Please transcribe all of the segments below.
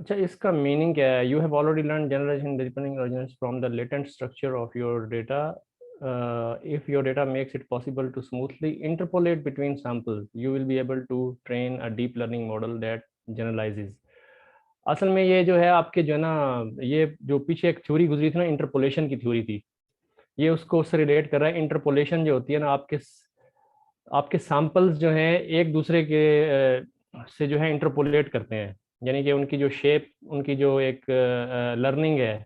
अच्छा, इसका मीनिंग क्या है? You have already learn generalization depending origins from the latent structure of your data if your data makes it possible to smoothly interpolate between samples, you will be able to train a deep learning model that generalizes. असल में ये जो है आपके जो है ना, ये जो पीछे एक थ्योरी गुजरी थी ना, इंटरपोलेशन की थ्योरी थी, ये उसको उससे रिलेट कर रहा है। इंटरपोलेशन जो होती है ना, आपके सैंपल्स जो हैं एक दूसरे के से जो है इंटरपोलेट करते हैं, यानी कि उनकी जो शेप, उनकी जो एक लर्निंग है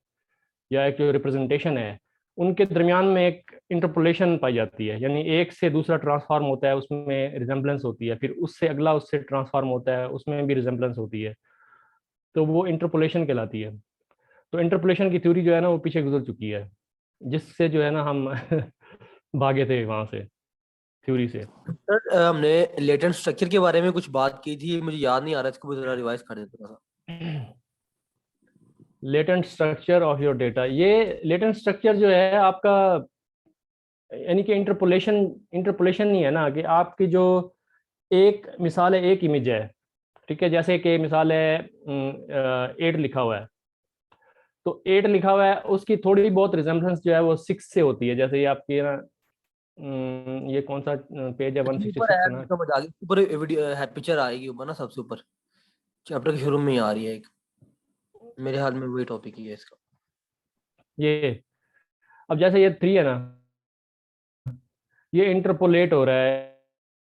या एक जो रिप्रेजेंटेशन है, उनके दरमियान में एक इंटरपोलेशन पाई जाती है, यानी एक से दूसरा ट्रांसफॉर्म होता है, उसमें रिजेंबलेंस होती है, फिर उससे अगला उससे ट्रांसफॉर्म होता है, उसमें भी रिजेंबलेंस होती है, तो वो इंटरपोलेशन कहलाती है। तो इंटरपोलेशन की थ्योरी जो है ना वो पीछे गुजर चुकी है, जिससे जो है ना हम भागे थे वहां से, थ्योरी से। सर हमने लेटेंट स्ट्रक्चर के बारे में कुछ बात की थी, मुझे याद नहीं आ रहा, इसको जरा रिवाइज कर देते थोड़ा सा। Latent structure of your data, ये लेटेंट स्ट्रक्चर जो है आपका, यानी कि इंटरपोलेशन, इंटरपोलेशन नहीं है ना, कि आपकी जो एक मिसाल है, एक इमेज है, ठीक है, जैसे कि मिसाल है 8 लिखा हुआ है, तो 8 लिखा हुआ है, उसकी थोड़ी बहुत रिजेम्बलेंस जो है वो 6 से होती है। जैसे ये आपकी ना, ये कौन सा पेज है, ऊपर 166 है, है ना? समझ आ गई, ऊपर वीडियो है, पिक्चर आएगी ऊपर ना, सबसे ऊपर चैप्टर के शुरू में ही आ रही है एक, मेरे हाल में वही टॉपिक ही है इसका। ये अब जैसे ये 3 है ना, ये इंटरपोलेट हो रहा है,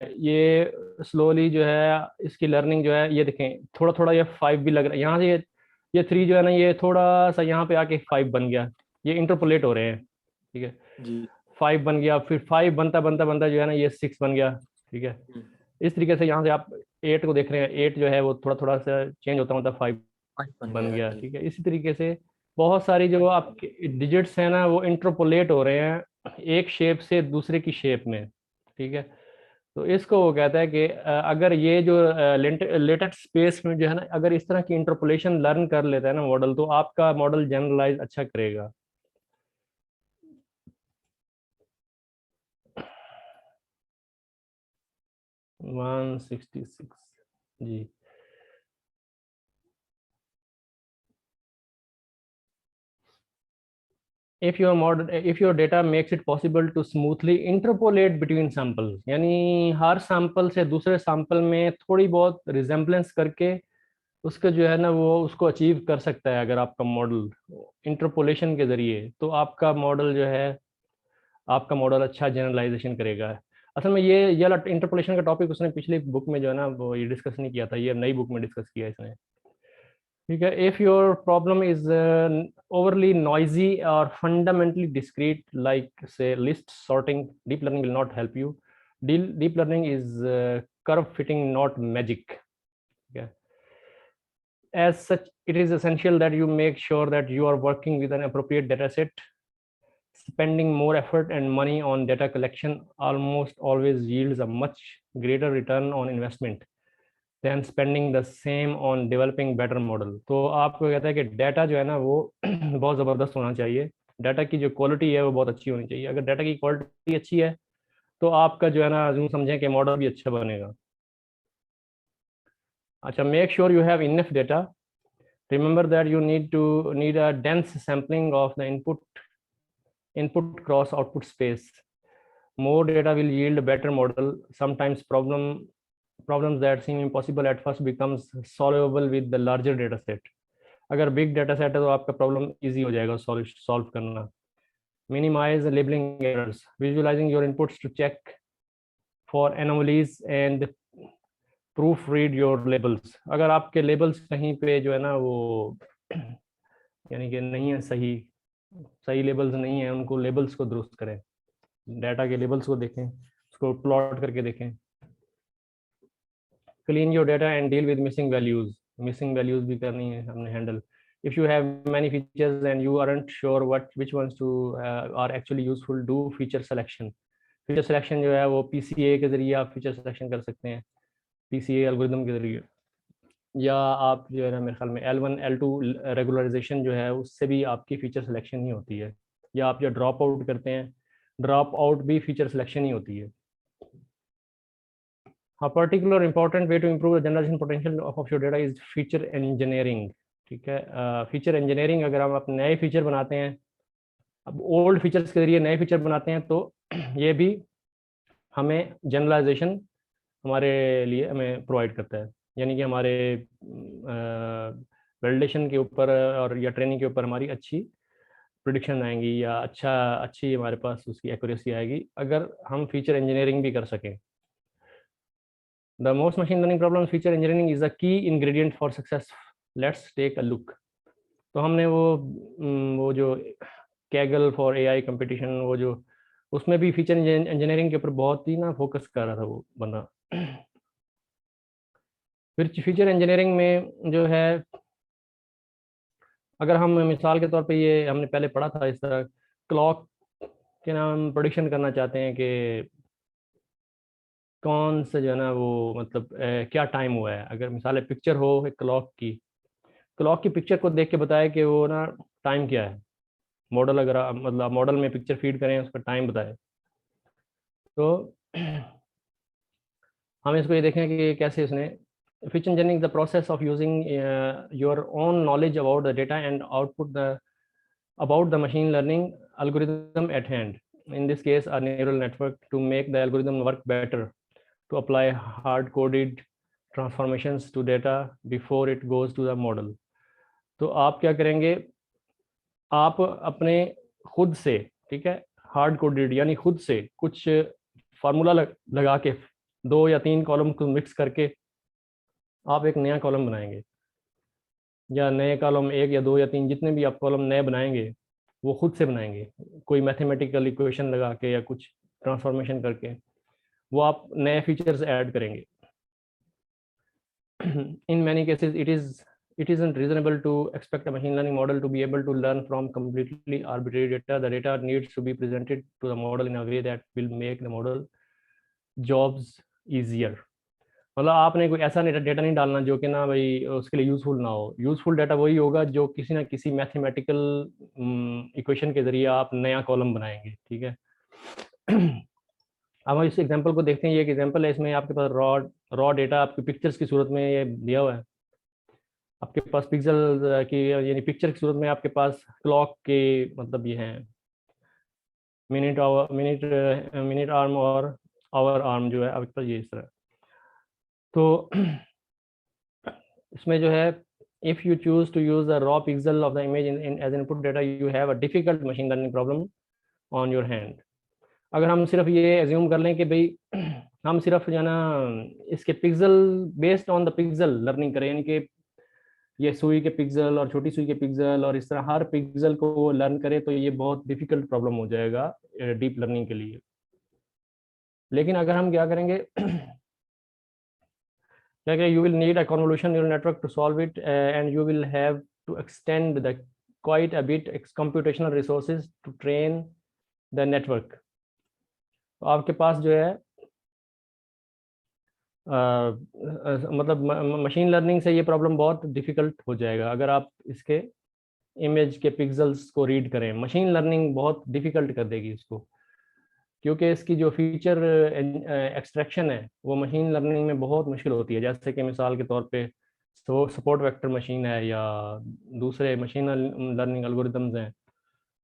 ये स्लोली जो है इसकी लर्निंग जो है, ये देखें थोड़ा थोड़ा ये 5 भी लग रहा है यहाँ से, ये 3 जो है ना, ये थोड़ा सा यहाँ पे आके 5 बन गया, ये इंटरपोलेट हो रहे हैं, ठीक है। जी। 5 बन गया, फिर 5 बनता बनता बनता जो है ना ये 6 बन गया, ठीक है। हम्म, इस तरीके से यहाँ से आप 8 को देख रहे हैं, 8 जो है वो थोड़ा थोड़ा सा चेंज होता होता 5 बन बन गया, गया, ठीक। ठीक है। इसी तरीके से बहुत सारी जो आपके डिजिट्स हैं ना वो इंटरपोलेट हो रहे हैं एक शेप से दूसरे की शेप में, ठीक है। तो इसको वो कहता है कि अगर ये जो लेटेस्ट स्पेस में जो है ना, अगर इस तरह की इंटरपोलेशन लर्न कर लेता है ना मॉडल, तो आपका मॉडल जनरलाइज अच्छा करेगा। 166 जी। if your data makes it possible to smoothly interpolate between samples, यानी हर सैंपल से दूसरे सैंपल में थोड़ी बहुत रिजेम्बलेंस करके उसका जो है ना वो उसको अचीव कर सकता है, अगर आपका मॉडल इंटरपोलेशन के जरिए, तो आपका मॉडल जो है, आपका मॉडल अच्छा जनरलाइजेशन करेगा। असल में ये इंटरपोलेशन का टॉपिक उसने पिछली बुक में जो है ना वो ये डिस्कस नहीं किया था, ये नई बुक में डिस्कस किया है इसने, ठीक है। If your problem is overly noisy or fundamentally discrete, like say list sorting, deep learning will not help you. Deep learning is curve fitting, not magic, okay. As such, it is essential that you make sure that you are working with an appropriate data set. Spending more effort and money on data collection almost always yields a much greater return on investment than spending the same on developing better model. तो आपको कहता है कि data जो है ना वो बहुत ज़बरदस्त होना चाहिए, डाटा की जो क्वालिटी है वो बहुत अच्छी होनी चाहिए। अगर डाटा की क्वालिटी अच्छी है तो आपका जो है ना यूँ समझें कि मॉडल भी अच्छा बनेगा। अच्छा, make sure you have enough data. Remember that you need a dense sampling of the input cross output space. More data will yield a better model. Sometimes problems that seem impossible at first becomes solvable with the larger data set. अगर big data set है तो आपका problem easy हो जाएगा solve करना। Minimize labeling errors, visualizing your inputs to check for anomalies and proofread your labels. अगर आपके labels कहीं पे जो है ना वो यानी कि नहीं है, सही सही लेबल्स नहीं है, उनको लेबल्स को दुरुस्त करें, डाटा के लेबल्स को देखें, उसको प्लॉट करके देखें। Clean your data and deal with missing values, missing values भी करनी है हमने handle. if you have many features and you aren't sure which ones to are actually useful, do feature selection. Feature selection जो है वो PCA के जरिए आप फीचर सिलेक्शन कर सकते हैं, पीसीए एल्गोरिदम के जरिए, या आप जो है ना मेरे ख्याल में L1 L2 रेगुलराइजेशन जो है उससे भी आपकी फीचर सिलेक्शन ही होती है, या आप जो ड्रॉप आउट करते हैं, ड्रॉप आउट भी फीचर सिलेक्शन ही होती है। A particular important way to improve the generation potential of your data is feature engineering. ठीक है। फीचर इंजीनियरिंग, अगर हम अपने नए फीचर बनाते हैं, अब ओल्ड फीचर्स के जरिए नए फीचर बनाते हैं, तो ये भी हमें जनरलाइजेशन हमारे लिए हमें प्रोवाइड करता है। यानी कि हमारे वैलिडेशन के ऊपर और या ट्रेनिंग के ऊपर हमारी अच्छी प्रिडिक्शन आएंगी, या अच्छी हमारे पास उसकी एक्यूरेसी आएगी, अगर हम फीचर इंजीनियरिंग भी कर सकें। The most machine learning problem feature engineering is the key ingredient for success. Let's take a look. तो हमने वो जो कैगल फॉर एआई कंपटीशन, वो जो उसमें भी फीचर इंजीनियरिंग के ऊपर बहुत ही ना फोकस कर रहा था वो बंदा। फिर फीचर इंजीनियरिंग में जो है, अगर हम मिसाल के तौर पे, ये हमने पहले पढ़ा था इस तरह, क्लॉक के नाम प्रोडिक्शन करना चाहते हैं कि कौन से जो है ना वो मतलब क्या टाइम हुआ है। अगर मिसाल पिक्चर हो एक क्लॉक की पिक्चर को देख के बताए कि वो ना टाइम क्या है। मॉडल, अगर मतलब मॉडल में पिक्चर फीड करें, उसका टाइम बताए, तो हम इसको ये देखें कि कैसे उसने feature engineering the process of using your own knowledge about the data and output the about the machine learning algorithm at hand, in this case a neural network, to make the algorithm work better, to apply hard coded transformations to data before it goes to the model. तो आप क्या करेंगे, आप अपने खुद से, ठीक है, हार्ड कोडेड यानी खुद से कुछ फार्मूला लगा के 2 या 3 कॉलम को मिक्स करके आप एक नया कॉलम बनाएंगे, या नए कॉलम 1 या 2 या 3 जितने भी आप कॉलम नए बनाएंगे वो खुद से बनाएंगे, कोई मैथमेटिकल इक्वेशन लगा के या कुछ ट्रांसफॉर्मेशन करके वो आप नए फीचर्स ऐड करेंगे। In many cases it isn't reasonable to expect a machine learning model to be able to learn from completely arbitrary data. The data needs to be presented to the model in a way that will make the model jobs easier. मतलब आपने कोई ऐसा data नहीं डालना जो कि ना भाई उसके लिए यूजफुल ना हो। यूजफुल डाटा वही होगा जो किसी ना किसी मैथमेटिकल इक्वेशन के जरिए आप नया कॉलम बनाएंगे, ठीक है। अब हम इस एग्जांपल को देखते हैं। ये एक एग्जांपल है, इसमें आपके पास रॉ डेटा आपकी पिक्चर्स की सूरत में ये दिया हुआ है। आपके पास पिक्सल की यानी पिक्चर की सूरत में आपके पास क्लॉक के मतलब ये हैं मिनट आर्म और आवर आर्म जो है आपके पास ये इस तरह। तो इसमें जो है, if you choose to use the raw pixel of the image as input data, you have a difficult machine learning problem on your hand. अगर हम सिर्फ ये एज्यूम कर लें कि भाई हम सिर्फ जो है ना इसके pixel based on the pixel learning करें, यानी कि ये सुई के पिक्सल और छोटी सुई के पिक्सल और इस तरह हर पिक्सल को वो लर्न करे, तो ये बहुत डिफिकल्ट प्रॉब्लम हो जाएगा डीप लर्निंग के लिए। लेकिन अगर हम क्या करेंगे, you will need a convolution neural network to solve it, and you will have to extend the quite a bit computational resources to train the network. तो आपके पास जो है मतलब मशीन लर्निंग से ये प्रॉब्लम बहुत डिफिकल्ट हो जाएगा। अगर आप इसके इमेज के पिक्सल्स को रीड करें, मशीन लर्निंग बहुत डिफिकल्ट कर देगी इसको, क्योंकि इसकी जो फीचर एक्सट्रैक्शन है वो मशीन लर्निंग में बहुत मुश्किल होती है। जैसे कि मिसाल के तौर पे सपोर्ट वेक्टर मशीन है, या दूसरे मशीन लर्निंग एल्गोरिदम्स हैं,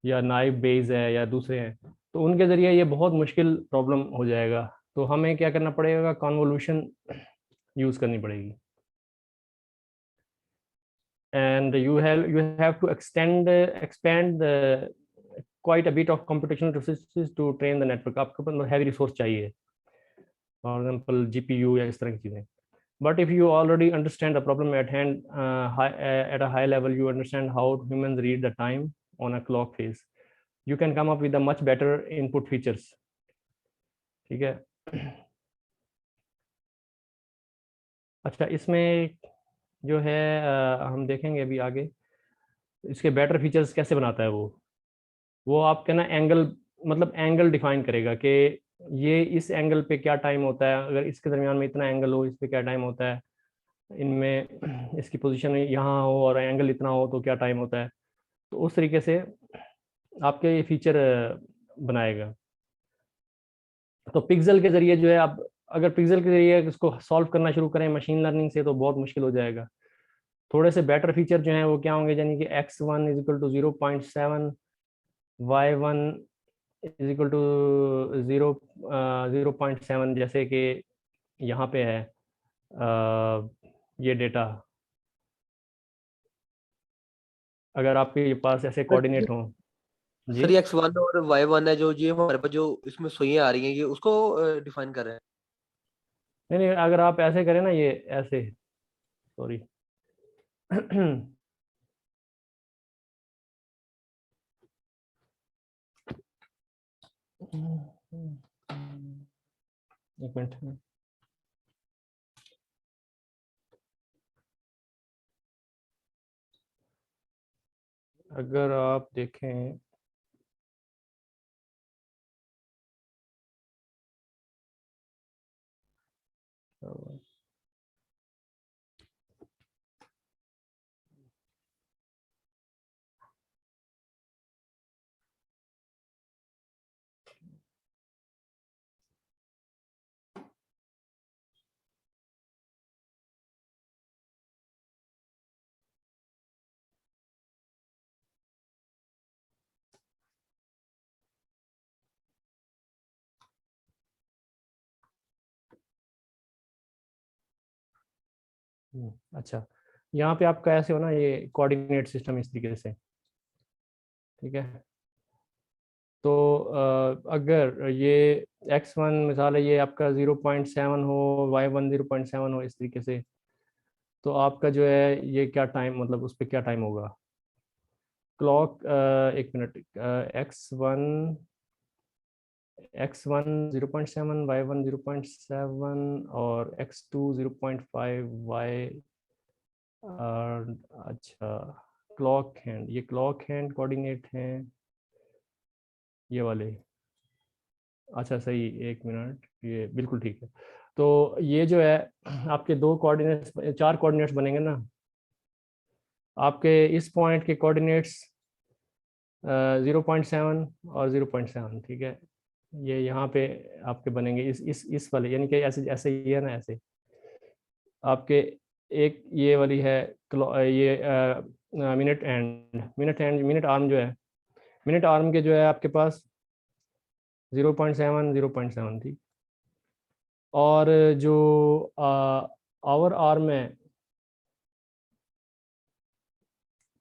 या नाइव बेस है, या दूसरे हैं, तो उनके ज़रिए ये बहुत मुश्किल प्रॉब्लम हो जाएगा। तो हमें क्या करना पड़ेगा, कॉन्वोल्यूशन यूज़ करनी पड़ेगी। and you have to expand the quite a bit of computational resources to train the network. आपको मतलब heavy resource चाहिए, for example GPU या इस तरह की चीज़ें। But if you already understand the problem at hand, at a high level, you understand how humans read the time on a clock face, you can come up with a much better input features, ठीक है। अच्छा, इसमें जो है हम देखेंगे अभी आगे इसके बेटर फीचर्स कैसे बनाता है वो आपके ना एंगल, मतलब एंगल डिफाइन करेगा कि ये इस एंगल पे क्या टाइम होता है, अगर इसके दरमियान में इतना एंगल हो इस पे क्या टाइम होता है, इनमें इसकी पोजीशन यहाँ हो और एंगल इतना हो तो क्या टाइम होता है। तो उस तरीके से आपके ये फीचर बनाएगा। तो पिक्सल के ज़रिए जो है, आप अगर पिक्सल के ज़रिए इसको सॉल्व करना शुरू करें मशीन लर्निंग से तो बहुत मुश्किल हो जाएगा। थोड़े से बेटर फीचर जो हैं वो क्या होंगे, यानी कि x1 is equal to 0.7, y1 is equal to 0.7, जैसे कि यहाँ पे है ये डेटा, अगर आपके पास ऐसे कोऑर्डिनेट हों। जी सर ये x1 और y1 है, जो ये हमारे पास जो इसमें सुइयां आ रही हैं, ये उसको डिफाइन कर रहे हैं। नहीं नहीं, अगर आप ऐसे करें ना, ये ऐसे, सॉरी एक मिनट। अगर आप देखें अच्छा, यहाँ पे आपका ऐसे हो ना, ये कोऑर्डिनेट सिस्टम इस तरीके से, ठीक है। तो अगर ये x1 मिसाल है, ये आपका 0.7 हो, y1 0.7 हो, इस तरीके से, तो आपका जो है ये क्या टाइम, मतलब उस पर क्या टाइम होगा, क्लॉक, एक मिनट, x1 0.7, y1 0.7 और x2 0.5, y, अच्छा, क्लॉक हैंड, ये क्लॉक हैंड कोऑर्डिनेट हैं ये वाले, अच्छा सही, एक मिनट, ये बिल्कुल ठीक है। तो ये जो है आपके दो कोऑर्डिनेट्स, चार कोऑर्डिनेट्स बनेंगे ना, आपके इस पॉइंट के कोऑर्डिनेट्स 0.7 और 0.7, ठीक है। ये यहाँ पे आपके बनेंगे इस वाले, यानी कि ऐसे ऐसे ही है ना, ऐसे आपके एक ये वाली है ये मिनट आर्म जो है, मिनट आर्म के जो है आपके पास 0.7 थी, और जो आवर आर्म है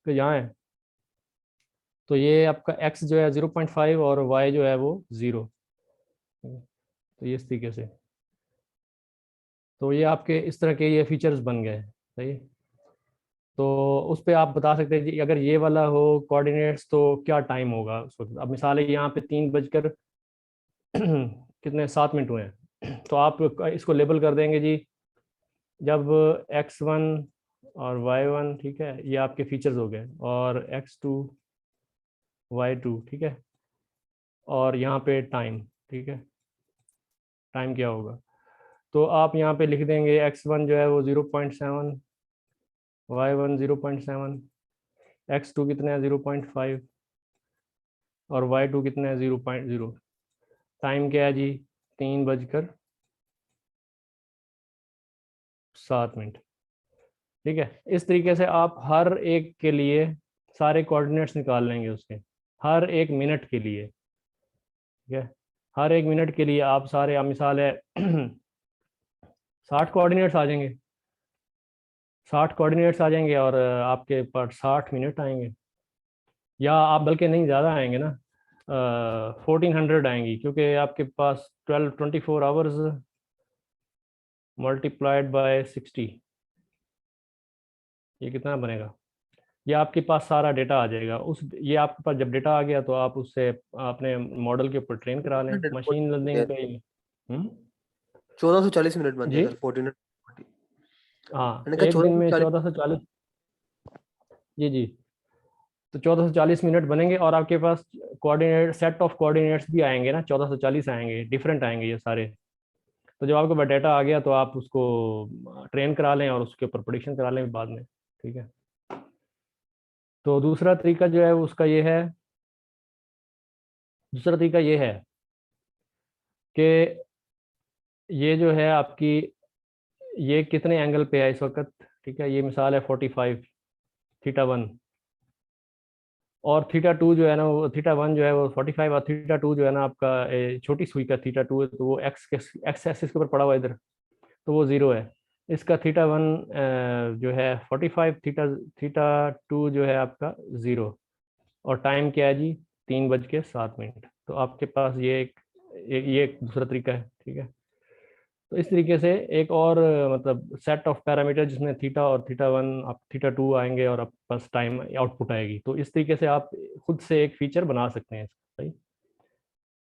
तो यहाँ है, तो ये आपका x जो है 0.5 और y जो है वो 0, तो ये इस तरीके से, तो ये आपके इस तरह के ये फीचर्स बन गए, सही। तो उस पर आप बता सकते हैं कि अगर ये वाला हो कोऑर्डिनेट्स तो क्या टाइम होगा उस वक्त। अब मिसाल है यहाँ पे 3 बजकर कितने 7 मिनट हुए हैं, तो आप इसको लेबल कर देंगे जी, जब x1 और y1, ठीक है, ये आपके फीचर्स हो गए, और x2 y2, ठीक है, और यहाँ पे टाइम, ठीक है, टाइम क्या होगा, तो आप यहाँ पे लिख देंगे x1 जो है वो 0.7, y1 0.7, x2 कितना है 0.5 और y2 कितना है 0.0। टाइम क्या है जी, 3 बजकर 7 मिनट, ठीक है। इस तरीके से आप हर एक के लिए सारे कोऑर्डिनेट्स निकाल लेंगे उसके, हर एक मिनट के लिए, ठीक है। हर एक मिनट के लिए आप सारे, आप मिसाल है 60 कोऑर्डिनेट्स आ जाएंगे, 60 कोऑर्डिनेट्स आ जाएंगे, और आपके पास 60 मिनट आएंगे, या आप बल्कि नहीं, ज़्यादा आएंगे ना, 1400 आएंगी, क्योंकि आपके पास 24 आवर्स मल्टीप्लाइड बाय 60, ये कितना बनेगा, ये आपके पास सारा डेटा आ जाएगा। उस ये आपके पास जब डेटा आ गया तो आप उससे अपने मॉडल के ऊपर ट्रेन करा लें, मशीन लर्निंग पे। 1440 मिनट बन जी जाएगा, 14। हाँ, मैंने कहा एक दिन चौदह सौ में चालीस 1440, जी जी, तो 1440 मिनट बनेंगे, और आपके पास कोऑर्डिनेट, सेट ऑफ कोऑर्डिनेट्स भी आएंगे ना, 1440 आएंगे, डिफरेंट आएंगे ये सारे। तो जब आपके पास डाटा आ गया तो आप उसको ट्रेन करा लें और उसके ऊपर प्रेडिक्शन करा लें बाद में, ठीक है। तो दूसरा तरीका जो है उसका ये है, दूसरा तरीका ये है कि ये जो है आपकी, ये कितने एंगल पे है इस वक्त, ठीक है, ये मिसाल है 45 θ1, और θ2 जो है ना, वो θ1 जो है वो 45, और θ2 जो है ना आपका छोटी सुई का θ2 है, तो वो एक्स एक्सिस के ऊपर पड़ा हुआ है इधर, तो वो 0 है। इसका θ1 जो है 45, θ2 जो है आपका 0, और टाइम क्या है जी, 3:07। तो आपके पास ये एक दूसरा तरीका है। ठीक है, तो इस तरीके से एक और मतलब सेट ऑफ पैरामीटर जिसमें थीटा और θ1 आप θ2 आएंगे और आपके पास टाइम आउटपुट आएगी, तो इस तरीके से आप खुद से एक फीचर बना सकते हैं, सही।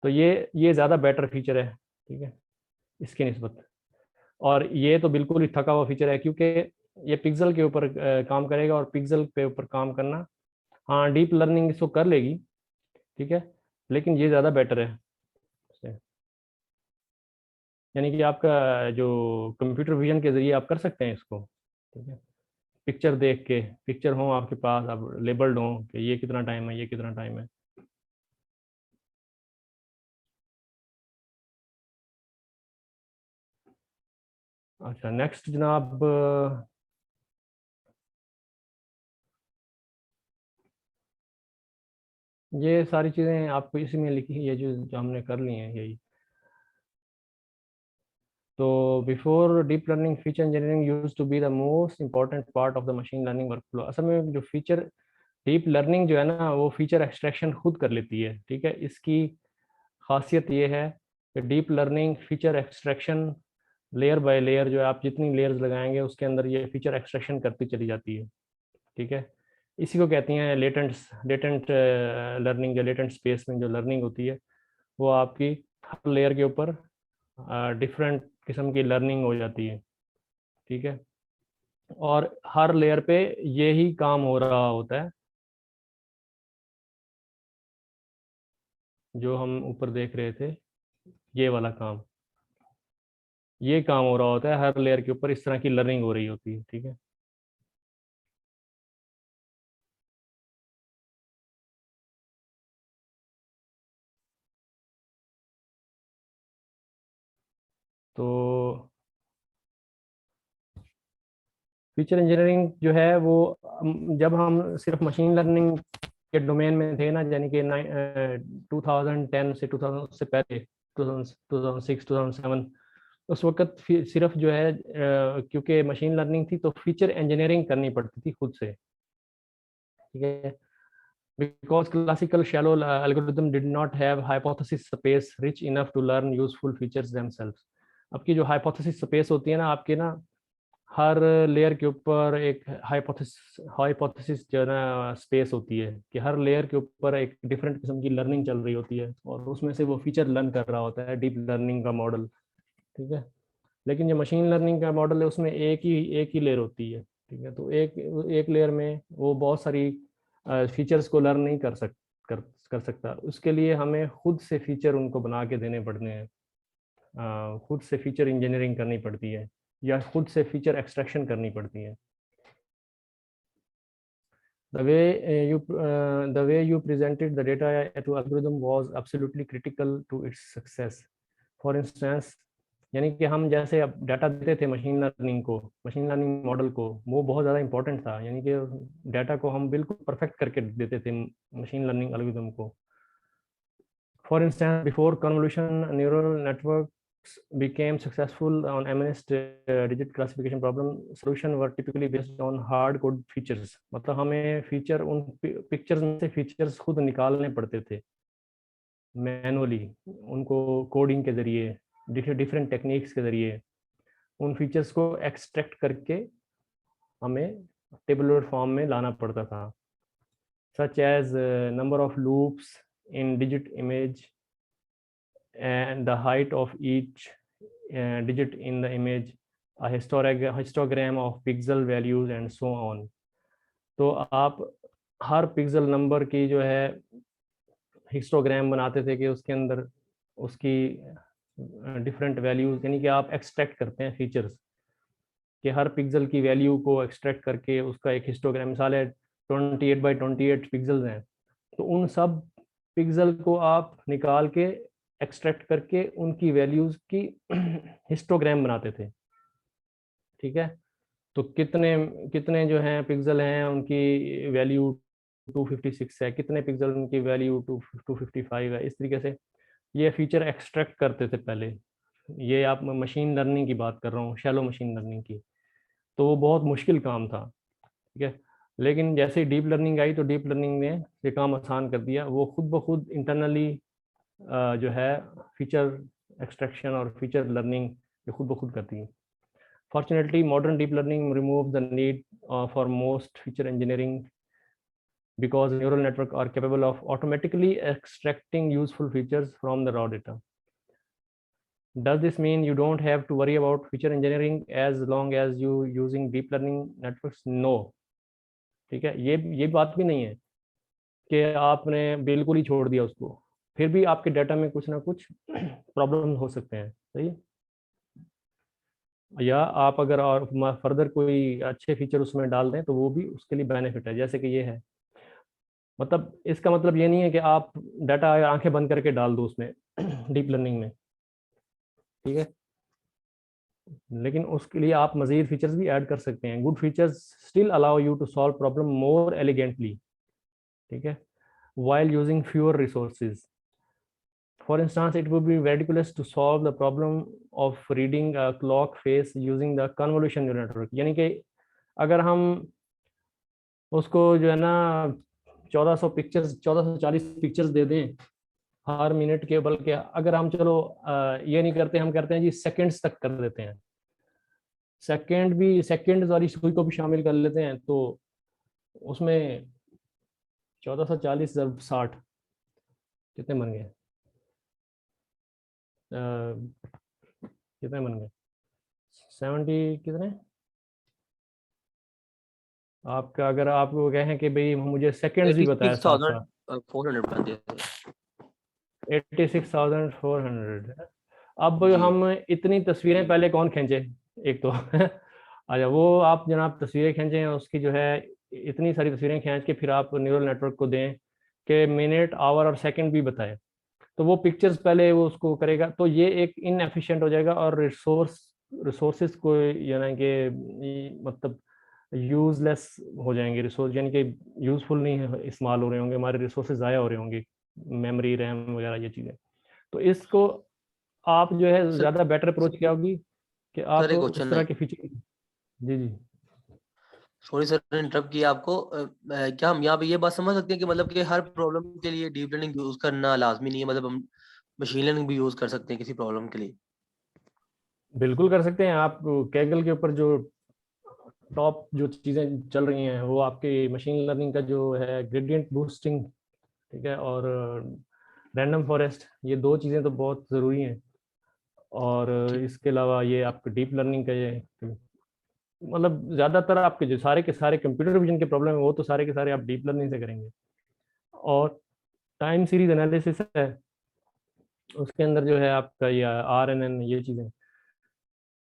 तो ये ज़्यादा बेटर फीचर है, ठीक है, इसकी निस्बत। और ये तो बिल्कुल ही थका हुआ फीचर है, क्योंकि ये पिक्सल के ऊपर काम करेगा, और पिक्सल के ऊपर काम करना, हाँ डीप लर्निंग इसको कर लेगी, ठीक है, लेकिन ये ज़्यादा बेटर है। यानी कि आपका जो कंप्यूटर विजन के ज़रिए आप कर सकते हैं इसको, ठीक है, पिक्चर देख के, पिक्चर हो आपके पास, आप लेबल्ड हो कि ये कितना टाइम है, ये कितना टाइम है। अच्छा, नेक्स्ट जनाब, ये सारी चीज़ें आपको इसी में लिखी है, जो हमने कर ली हैं यही। तो before deep learning, feature engineering used to be the most important part of the machine learning workflow. असल में जो फीचर डीप लर्निंग जो है ना, वो फीचर एक्सट्रैक्शन खुद कर लेती है, ठीक है। इसकी खासियत ये है कि deep learning feature extraction layer by layer, जो है आप जितनी लेयर्स लगाएंगे उसके अंदर ये फीचर एक्सट्रैक्शन करती चली जाती है, ठीक है। इसी को कहती हैं लेटेंट लेटेंट लर्निंग, या लेटेंट स्पेस में जो लर्निंग होती है, वो आपकी हर लेयर के ऊपर डिफरेंट किस्म की लर्निंग हो जाती है, ठीक है। और हर लेयर पे यही काम हो रहा होता है, जो हम ऊपर देख रहे थे, ये वाला काम, ये काम हो रहा होता है हर लेयर के ऊपर, इस तरह की लर्निंग हो रही होती है, ठीक है। तो फीचर इंजीनियरिंग जो है वो जब हम सिर्फ मशीन लर्निंग के डोमेन में थे ना, यानी कि 2010 से 2000 से पहले, 2006 2007, उस वक्त सिर्फ जो है क्योंकि मशीन लर्निंग थी, तो फीचर इंजीनियरिंग करनी पड़ती थी खुद से, ठीक है। Because classical shallow algorithm did not have hypothesis space rich enough to learn useful features themselves. आपकी जो हाइपोथेसिस स्पेस होती है ना आपके ना, हर लेयर के ऊपर एक हाइपोथेसिस जो है ना स्पेस होती है, कि हर लेयर के ऊपर एक डिफरेंट किस्म की लर्निंग चल रही होती है, और उसमें से वो फीचर लर्न कर रहा होता है, डीप लर्निंग का मॉडल, ठीक है। लेकिन जो मशीन लर्निंग का मॉडल है उसमें एक ही लेयर होती है, ठीक है। तो एक लेयर में वो बहुत सारी फीचर्स को लर्न नहीं कर कर सकता, उसके लिए हमें खुद से फीचर उनको बना के देने पड़ते हैं, खुद से फीचर इंजीनियरिंग करनी पड़ती है, या खुद से फीचर एक्सट्रैक्शन करनी पड़ती है। The way you presented the data to algorithm was absolutely critical to its success. For instance, यानी कि हम जैसे अब डाटा देते थे मशीन लर्निंग को, मशीन लर्निंग मॉडल को, वो बहुत ज़्यादा इंपॉर्टेंट था, यानी कि डाटा को हम बिल्कुल परफेक्ट करके देते थे मशीन लर्निंग एल्गोरिथम को। For instance, before convolution neural networks became successful on MNIST digit classification problem, solutions were typically based on hard code features. मतलब हमें फीचर उन पिक्चर्स में से फीचर्स खुद निकालने पड़ते थे मैनुअली, उनको कोडिंग के जरिए, डिफरेंट टेक्निक्स के जरिए उन फीचर्स को एक्सट्रैक्ट करके हमें टेबुलर फॉर्म में लाना पड़ता था, such as number of loops in digit image and the height of each digit in the image, a histogram of pixel values and so on. तो आप हर पिक्सल नंबर की जो है हिस्टोग्राम बनाते थे, कि उसके अंदर उसकी डिफरेंट वैल्यूज, यानी कि आप एक्सट्रैक्ट करते हैं फीचर्स, कि हर पिक्सल की वैल्यू को एक्सट्रैक्ट करके उसका एक हिस्टोग्राम, मिसाल है 28 बाई 28 पिक्सल्स हैं, तो उन सब पिक्सल को आप निकाल के एक्सट्रैक्ट करके उनकी वैल्यूज की हिस्टोग्राम बनाते थे, ठीक है। तो कितने कितने जो हैं पिक्सल हैं उनकी वैल्यू 256 है, कितने पिक्सल उनकी वैल्यू 255 है। इस तरीके से ये फीचर एक्सट्रैक्ट करते थे पहले। ये आप मशीन लर्निंग की बात कर रहा हूँ, शैलो मशीन लर्निंग की। तो वो बहुत मुश्किल काम था, ठीक है। लेकिन जैसे ही डीप लर्निंग आई तो डीप लर्निंग ने ये काम आसान कर दिया। वो खुद ब खुद इंटरनली जो है फीचर एक्सट्रैक्शन और फीचर लर्निंग ये खुद ब खुद करती है। Fortunately, modern deep learning removes the need for most feature engineering because neural networks are capable of automatically extracting useful features from the raw data. Does this mean you don't have to worry about feature engineering as long as you using deep learning networks? No. ठीक है, ये बात भी नहीं है कि आपने बिल्कुल ही छोड़ दिया उसको, फिर भी आपके डाटा में कुछ ना कुछ प्रॉब्लम हो सकते हैं, सही। या आप अगर और फर्दर कोई अच्छे फीचर उसमें डाल दें तो वो भी उसके लिए बेनिफिट है, जैसे कि ये है। मतलब इसका मतलब ये नहीं है कि आप डाटा आंखें बंद करके डाल दो उसमें डीप लर्निंग में, ठीक है। लेकिन उसके लिए आप मजीद फीचर्स भी ऐड कर सकते हैं। Good features still allow you to solve problem more elegantly, ठीक है, while using fewer resources. For instance, it would be ridiculous to solve the problem of reading a clock face using the convolution neural network. यानी कि अगर हम उसको जो है ना 1440 पिक्चर्स दे दें हर मिनट के, बल्कि अगर हम चलो ये नहीं करते, हम करते हैं जी सेकंड्स तक कर देते हैं, सेकंड वाली सुई को भी शामिल कर लेते हैं, तो उसमें 1440 × 60 कितने बन गए, कितने बन गए 70 कितने। आपका अगर आप वो कहें कि भाई मुझे सेकंड्स भी बताया साथ साथ 86,400 बन दिया। 86,400। अब जी। हम इतनी तस्वीरें पहले कौन खींचे, एक तो अच्छा वो आप जनाब तस्वीरें खींचे हैं, उसकी जो है इतनी सारी तस्वीरें खींच के फिर आप न्यूरल नेटवर्क को दें कि मिनट आवर और सेकंड भी बताए, तो वो पिक्चर्स पहले वो उसको करेगा, तो ये एक इनएफिशिएंट हो जाएगा और रिसोर्सेज को यानी कि मतलब यूजलेस हो जाएंगे रिसोर्स, यानी कि यूजफुल नहीं है इस्तेमाल हो रहे होंगे, हमारे रिसोर्सेज ज़ाया हो रहे होंगे, मेमोरी रैम वगैरह ये चीज़ें। तो इसको आप जो है सर ज़्यादा बेटर अप्रोच क्या होगी कि सर आप एक इस क्वेश्चन तरह है, के फीचर। जी जी। सॉरी सर इंटरप्ट किया आपको। क्या हम यहाँ पे ये बात समझ सकते हैं कि मतलब कि हर प्रॉब्लम के लिए डीप लर्निंग यूज करना लाजमी नहीं है, मतलब हम मशीन लर्निंग भी यूज कर सकते हैं किसी प्रॉब्लम के लिए? बिल्कुल कर सकते हैं आप। कैगल के ऊपर जो टॉप जो चीज़ें चल रही हैं वो आपके मशीन लर्निंग का जो है ग्रेडियंट बूस्टिंग, ठीक है, और रैंडम फॉरेस्ट, ये दो चीज़ें तो बहुत ज़रूरी हैं। और ठीक। इसके अलावा ये आपके डीप लर्निंग का ये मतलब ज़्यादातर आपके जो सारे के सारे कंप्यूटर विजन के प्रॉब्लम है वो तो सारे के सारे आप डीप लर्निंग से करेंगे। और टाइम सीरीज एनालिसिस है, उसके अंदर जो है आपका ये RNN ये चीज़ें,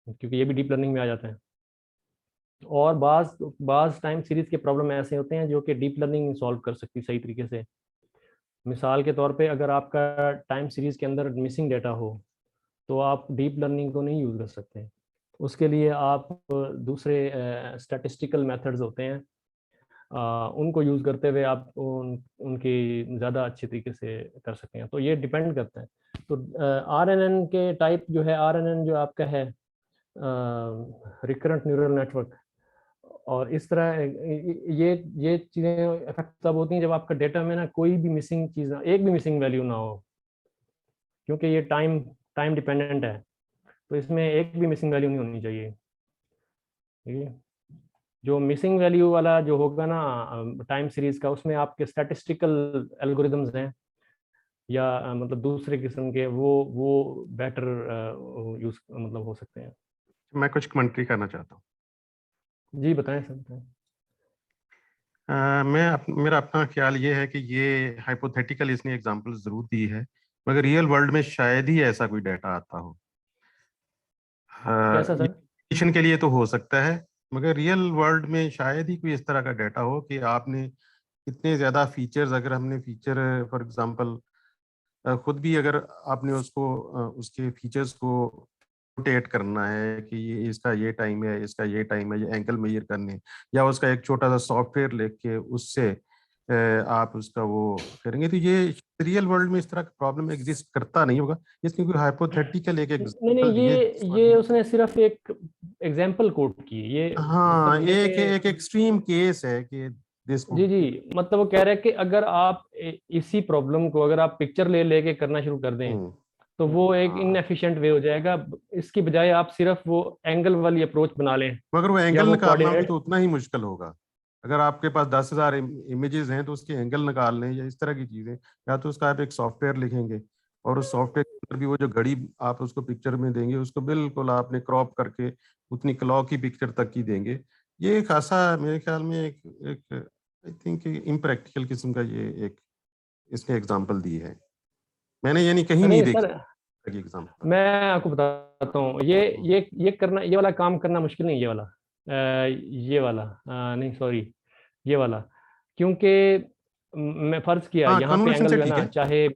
क्योंकि ये भी डीप लर्निंग में आ जाते हैं। और बाज बाज टाइम सीरीज के प्रॉब्लम ऐसे होते हैं जो कि डीप लर्निंग सॉल्व कर सकती है सही तरीके से। मिसाल के तौर पे अगर आपका टाइम सीरीज के अंदर मिसिंग डाटा हो तो आप डीप लर्निंग को नहीं यूज़ कर सकते। उसके लिए आप दूसरे स्टैटिस्टिकल मेथड्स होते हैं, उनको यूज़ करते हुए आप उनकी ज़्यादा अच्छे तरीके से कर सकते हैं। तो ये डिपेंड करता है। तो RNN के टाइप जो है, RNN जो आपका है रिकरेंट न्यूरल नेटवर्क, और इस तरह ये चीज़ें इफेक्ट तब होती हैं जब आपका डेटा में ना कोई भी मिसिंग चीज़, एक भी मिसिंग वैल्यू ना हो, क्योंकि ये टाइम टाइम डिपेंडेंट है, तो इसमें एक भी मिसिंग वैल्यू नहीं होनी चाहिए, ठीक है। जो मिसिंग वैल्यू वाला जो होगा ना टाइम सीरीज का, उसमें आपके स्टैटिस्टिकल एल्गोरिदम्स हैं या मतलब दूसरे किस्म के वो बेटर यूज मतलब हो सकते हैं। मैं कुछ कमेंट्री करना चाहता हूँ। जी बताएं सर, बताएं। मेरा अपना ख्याल ये है कि ये हाइपोथेटिकल इसने एग्जांपल जरूर दी है, मगर रियल वर्ल्ड में शायद ही ऐसा कोई डाटा आता हो। कैसा ये सर? एप्लीकेशन के लिए तो हो सकता है, मगर रियल वर्ल्ड में शायद ही कोई इस तरह का डाटा हो कि आपने इतने ज्यादा फीचर्स, अगर हमने फीचर फॉर एग्जांपल खुद भी अगर आपने उसको उसके फीचर्स को रोटेट करना है कि ये इसका ये टाइम है, इसका ये टाइम है, ये एंगल मेजर करने, या उसका एक छोटा सा सॉफ्टवेयर लेके उससे आप उसका वो करेंगे, तो ये रियल वर्ल्ड में इस तरह का प्रॉब्लम एग्जिस्ट करता नहीं होगा। इसमें कोई हाइपोथेटिकल एक नहीं एग्जांपल दिए ये उसने सिर्फ एक एग्जाम्पल कोट की है, ये हाँ, मतलब एक ये एक एक्सट्रीम केस है कि दिस जी जी, मतलब वो कह रहे हैं कि अगर आप इसी प्रॉब्लम को अगर आप पिक्चर ले लेके करना शुरू कर दें तो वो एक हाँ, इनएफिशिएंट वे हो जाएगा। इसकी बजाय आप सिर्फ वो एंगल वाली अप्रोच बना लें मगर वो या एंगल वो निकालना भी कोऑर्डिनेट। तो उतना ही मुश्किल होगा। अगर आपके पास 10,000 इमेजेस हैं तो उसके एंगल निकाल लें या इस तरह की चीजें, या तो उसका आप एक सॉफ्टवेयर लिखेंगे और उस सॉफ्टवेयर के अंदर भी वो जो घड़ी आप उसको पिक्चर में देंगे उसको बिल्कुल आपने क्रॉप करके उतनी क्लॉक की पिक्चर तक की देंगे। ये एक खासा मेरे ख्याल में एक एक आई थिंक इम्प्रैक्टिकल किस्म का ये एक इसने एग्जांपल दी है। मैंने यानी कहीं नहीं नहीं देखी सर, एग्जांपल। मैं आपको बताता हूँ, ये करना, ये वाला काम करना मुश्किल नहीं, ये वाला ये वाला नहीं सॉरी, ये वाला, क्योंकि मैं फर्ज किया हाँ, यहाँ पे कन्वोल्यूशन एंगल से जो है ठीक ना, है। चाहे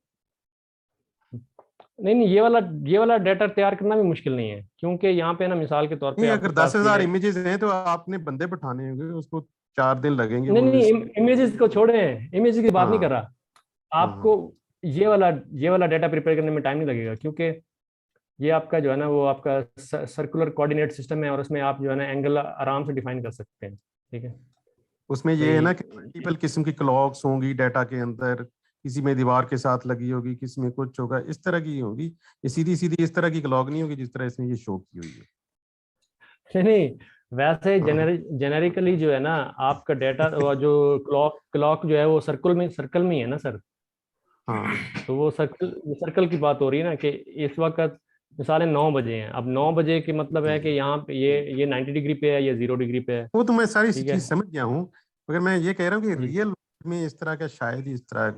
नहीं ये वाला डाटा तैयार करना भी मुश्किल नहीं है, क्योंकि यहाँ पे ना मिसाल के तौर पे नहीं, आपके अगर दस पास हजार ये इमेजेस हैं तो आपने बंदे बैठाने होंगे, उसको 4 दिन लगेंगे नहीं वो नहीं, इमेजेस को छोड़े, इमेजेस की बात नहीं कर हाँ, रहा आपको। हाँ, ये वाला डाटा प्रिपेयर करने में टाइम नहीं लगेगा, क्योंकि ये आपका जो है ना वो आपका सर्कुलर कोऑर्डिनेट सिस्टम है और उसमें आप जो है ना एंगल आराम से डिफाइन कर सकते हैं। ठीक है उसमें ये है भाई। ना कि मल्टीपल किस्म की क्लॉक्स होंगी डाटा के अंदर, किसी में दीवार के साथ लगी होगी, किसी में कुछ होगा, इस तरह की होगी। ये सीधी सीधी इस तरह की क्लॉक नहीं होगी जिस तरह इसने ये शो की हुई है। नहीं नहीं, वैसे हाँ, जेनेरिकली जो है ना आपका डाटा, जो क्लॉक क्लॉक जो है वो सर्कल में ही है ना सर। हाँ, तो वो सर्कल सर्कल की बात हो रही है ना कि इस वक्त मिसाल 9 बजे हैं, अब 9 बजे के मतलब है कि जी, यहाँ पे ये 90 डिग्री पे है, ये 0 डिग्री पे है। वो तो मैं सारी ठीक है चीज समझ गया हूँ, मगर मैं ये कह रहा हूँ कि जी रियल में इस तरह का शायद ही इस तरह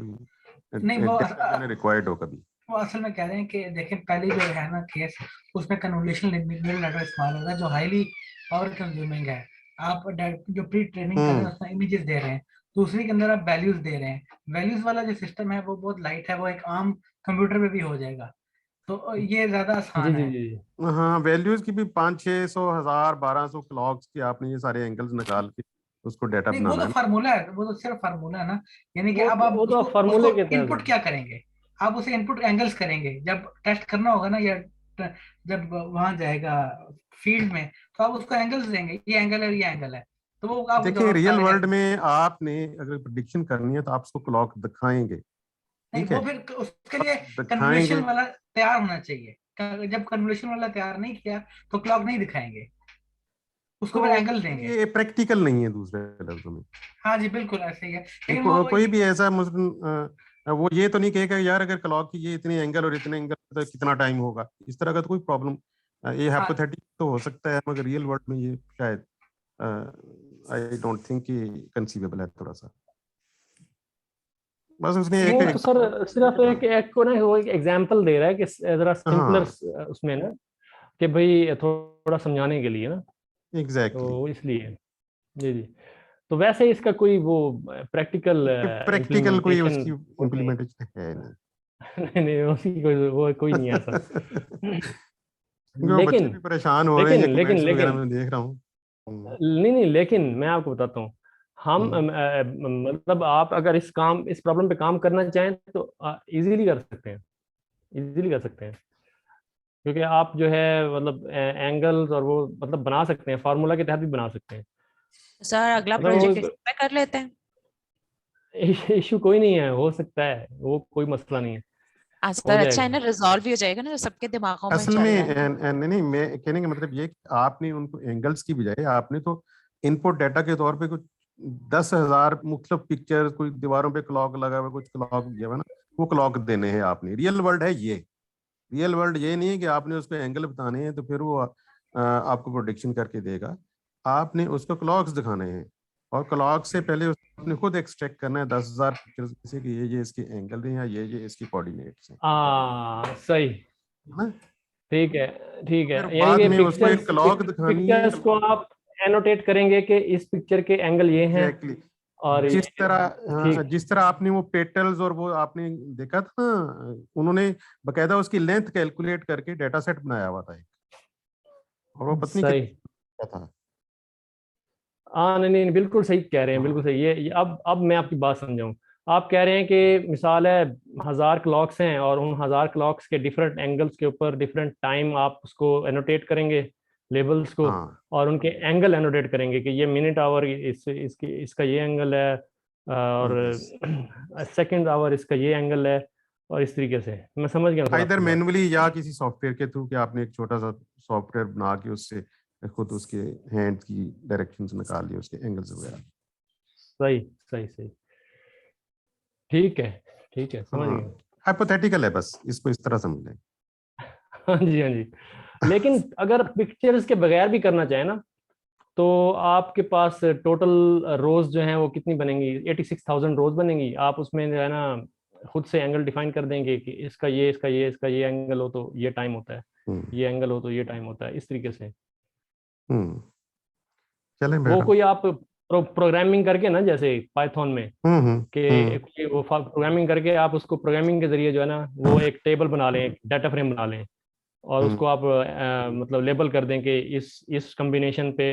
नहीं वो डेटा जो है रिक्वायर्ड हो कभी। वो असल में कह रहे हैं कि देखें पहले जो है ना केस, उसमें कन्वोल्यूशन न्यूरल नेटवर्क इस्तेमाल होगा जो हाईली पावर कंज्यूमिंग है। आप जो प्री ट्रेनिंग कर रहे हैं उसमें इमेजेस दे रहे हैं, दूसरी के अंदर आप वैल्यूज दे रहे हैं। वैल्यूज वाला जो सिस्टम है वो बहुत लाइट है, वो एक आम कंप्यूटर पे भी हो जाएगा, तो ये ज्यादा जी आसान जी है। जी। हाँ, वैल्यूज की भी 500, 600, 1000, 1200 क्लॉक्स की आपने ये सारे एंगल्स निकाल के उसको डाटा नहीं वो बनाना तो है ना। फार्मूला है, वो तो सिर्फ फार्मूला है ना। यानी कि अब आप वो तो उसको आप फार्मूले उसको के तहत इनपुट है। क्या करेंगे, आप उसे इनपुट एंगल्स करेंगे जब टेस्ट करना होगा ना, या जब वहां जाएगा फील्ड में, तो आप उसको एंगल्स देंगे, ये एंगल है, ये एंगल है, तो वो आपको देखिए, जवाब रियल निकालेगा। वर्ल्ड में आपने अगर प्रिडिक्शन करनी है तो आप उसको क्लॉक दिखाएंगे, नहीं ठीक वो है, फिर उसके लिए दिखाएंगे। कन्वोल्यूशन वाला तैयार होना चाहिए। जब कन्वोल्यूशन वाला तैयार नहीं किया तो क्लॉक नहीं दिखाएंगे, उसको फिर तो एंगल देंगे। ये प्रैक्टिकल नहीं है दूसरे लफ्जों में। हाँ जी बिल्कुल ऐसे ही है, लेकिन वो कोई भी ऐसा मुस्लिम वो ये तो नहीं कहेगा यार अगर क्लॉक की ये इतने एंगल और इतने एंगल तो कितना टाइम होगा, इस तरह का तो कोई प्रॉब्लम। ये हाँ हाइपोथेटिकल तो हो सकता है मगर रियल वर्ल्ड में ये शायद आई डोंट थिंक कि कंसीवेबल है थोड़ा सा। बस उसने एक वो तो एग्जांपल। सर सिर्फ एक को ना वो एक एग्जांपल दे रहा है कि जरा सिंपलर हाँ, उसमें ना, कि भाई थोड़ा समझाने के लिए ना, एग्जैक्टली। तो इसलिए जी जी। तो वैसे इसका कोई वो प्रैक्टिकल प्रैक्टिकल कोई इम्प्लीमेंटेशन उसकी नहीं। इम्प्लीमेंटेशन है नहीं। नहीं नहीं, उसकी कोई वो कोई नहीं है ऐसा। क्योंकि वो बच्चे लेकिन भी परेशान हो रहे हैं, लेकिन ये लेकिन कमेंट्स वगैरह लेकिन में देख रहा हूँ। नहीं नहीं, लेकिन मैं आपको बताता हूँ, हम हम्म, मतलब आप अगर इस प्रॉब्लम पे काम करना चाहें तो इजीली कर सकते हैं, इजीली कर सकते हैं, क्योंकि आप जो है मतलब एंगल्स और वो मतलब बना सकते हैं, फार्मूला के तहत भी बना सकते हैं। सर अगला मतलब प्रोजेक्ट वो इसी पे कर लेते हैं। इशू कोई नहीं है, हो सकता है, वो कोई मसला नहीं है, हो सर अच्छा है जाएगा। ना, रिजॉल्व भी हो जाएगा ना, जो सबके दिमागों में असल चल में रहा है ना। नहीं, मैं कहने का मतलब ये कि आपने उनको एंगल्स की बजाय आपने तो इनपुट डाटा के तौर पे कुछ 10,000 मुख्तलिफ पिक्चर, कोई दीवारों पे क्लॉक लगा हुआ, कुछ क्लॉक दिया हुआ ना, वो क्लॉक देने हैं आपने। रियल वर्ल्ड है ये। रियल वर्ल्ड ये नहीं है कि आपने उसको एंगल बताने हैं तो फिर वो आपको प्रोडिक्शन करके देगा। आपने उसको क्लॉक्स दिखाने हैं और क्लॉक से पहले आपने खुद एक्सट्रैक्ट करना है 10,000 पिक्चर्स से कि ये इसके एंगल हैं या ये इसकी कोऑर्डिनेट्स हैं, सही, है ना। ठीक है ठीक फिर है, यानी बाद कि में उसको एक क्लॉक दिखानी है। पिक्चर्स को आप एनोटेट करेंगे कि इस पिक्चर के एंगल ये हैं, एग्जैक्टली और ठीक। जिस तरह आपने वो पेटल्स और वो आपने देखा था, उन्होंने बकायदा उसकी लेंथ कैलकुलेट करके डेटा सेट बनाया हुआ था एक। और वो पत्नी सही। क्या था। हाँ नहीं नहीं बिल्कुल सही कह रहे हैं, बिल्कुल सही। ये अब मैं आपकी बात समझाऊँ। आप कह रहे हैं कि मिसाल है 1000 क्लॉक्स हैं और उन 1000 क्लॉक्स के डिफरेंट एंगल्स के ऊपर डिफरेंट टाइम आप उसको एनोटेट करेंगे, लेबल्स को, हाँ और उनके एंगल एनोटेट करेंगे कि ये मिनट आवर इसका ये एंगल है, और सेकंड आवर इसका ये एंगल है, और इस तरीके से मैं समझ गया सर इधर आपकी बात। मैनुअली या किसी सॉफ्टवेयर के थ्रू कि आपने एक छोटा सा सॉफ्टवेयर बना के उससे खुद उसके हैंड की डायरेक्शंस निकाल ली, उसके एंगल्स वगैरह। सही सही सही, ठीक है ठीक है, समझ हाँ गया। हाइपोथेटिकल है, बस इसको इस तरह समझ लें। हाँ जी हाँ जी। लेकिन अगर पिक्चर्स के बगैर भी करना चाहे ना, तो आपके पास टोटल रोज जो हैं वो कितनी बनेंगी? 86,000 रोज बनेंगी। आप उसमें जो है ना खुद से एंगल डिफाइन कर देंगे कि इसका ये एंगल हो तो ये टाइम होता है, हम्म ये एंगल हो तो ये टाइम होता है, इस तरीके से। हम्म चलें वो बहरहाल। कोई आप प्रोग्रामिंग करके ना, जैसे पाइथन में कि हम्म कोई वो प्रोग्रामिंग करके आप उसको प्रोग्रामिंग के जरिए जो है ना वो एक टेबल बना लें, एक डाटा फ्रेम बना लें, और हम्म उसको आप मतलब लेबल कर दें कि इस कॉम्बिनेशन पे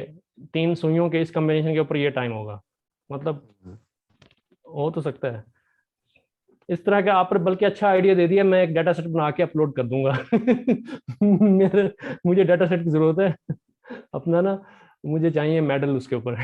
3 सुइयों के इस कॉम्बिनेशन के ऊपर ये टाइम होगा। मतलब हो तो सकता है इस तरह का। आप बल्कि अच्छा आइडिया दे दिया, मैं एक डाटा सेट बना के अपलोड कर दूंगा। मेरे मुझे डाटा सेट की जरूरत है अपना ना, मुझे चाहिए मेडल उसके ऊपर।